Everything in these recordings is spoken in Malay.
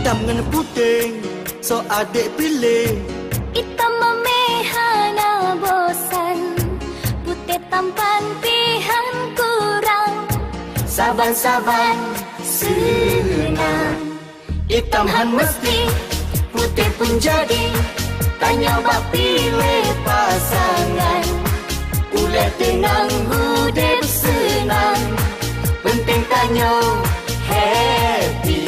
Hitam dengan putih, so adik pilih. Hitam memehana bosan, putih tampan pihan kurang. Saban-saban senang. Hitam han mesti, putih pun jadi. Tanya bak pilih pasangan. Uleh tenang, hidup senang. Penting tanya happy.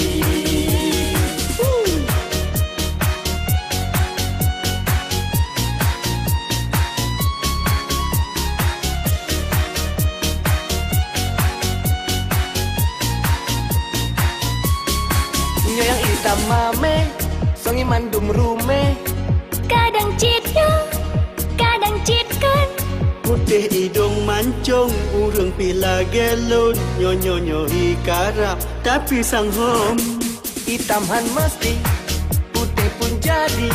Yang hitam mame, songi mandum rume. Kadang citnya, kadang citkan. Putih hidung mancung, urang pila gelon. Nyo hikara, tapi sang hom. Hitam han mesti, putih pun jadi.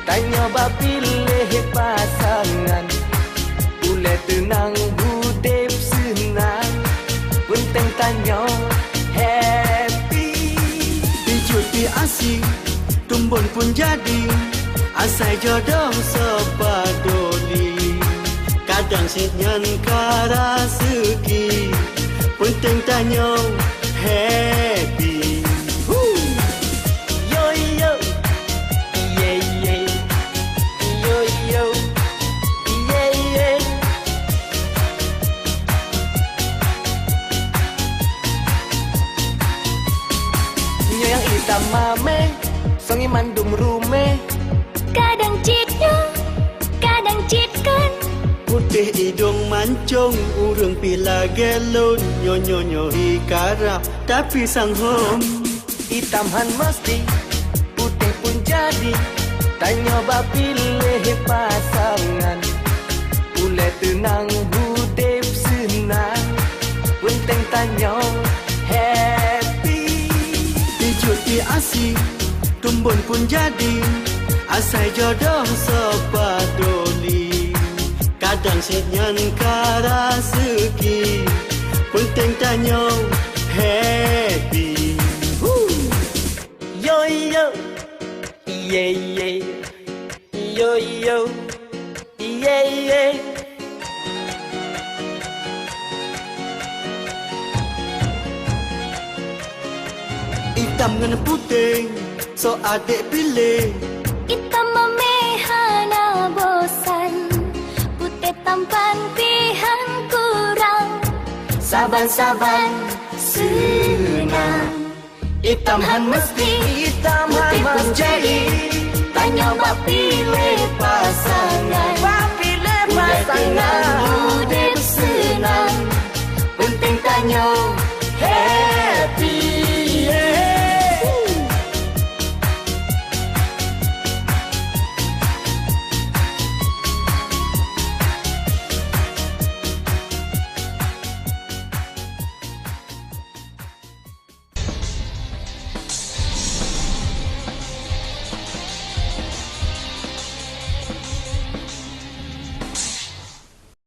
Tanya bak pilih pasangan. Boleh tenang, hidup senang. Penting tanya happy. Cuti asing, tumbun pun jadi. Asai jodoh sepadoli. Kadang sidnyan kara seki. Penting tanya happy. Yo yo, yeah yeah. Yo yo, yeah yeah. Yang hitam mame, songi mandum rume. Kadang citnya, kadang citkan. Putih hidung mancung, urang pila gelon. Nyo hikara, tapi sang hom. Hitam han mesti, putih pun jadi. Tanya bak pilih pasangan. Boleh tenang, hidup senang. Penting tanya happy. Cuti asing, tumbun pun jadi. Asai jodoh sepadoli. Kadang sidnyan kara seki. Penting tanya happy. Yo yo, yeah yeah. Yo yo, yeah yeah. Hitam dengan putih, so adik pilih. Hitam memehana bosan, putih tampan pihan kurang. Saban-saban senang. Hitam han mesti, Hitam putih han pun jadi. Tanya bak pilih pasangan. pilih Boleh tenang, hidup senang. Penting tanya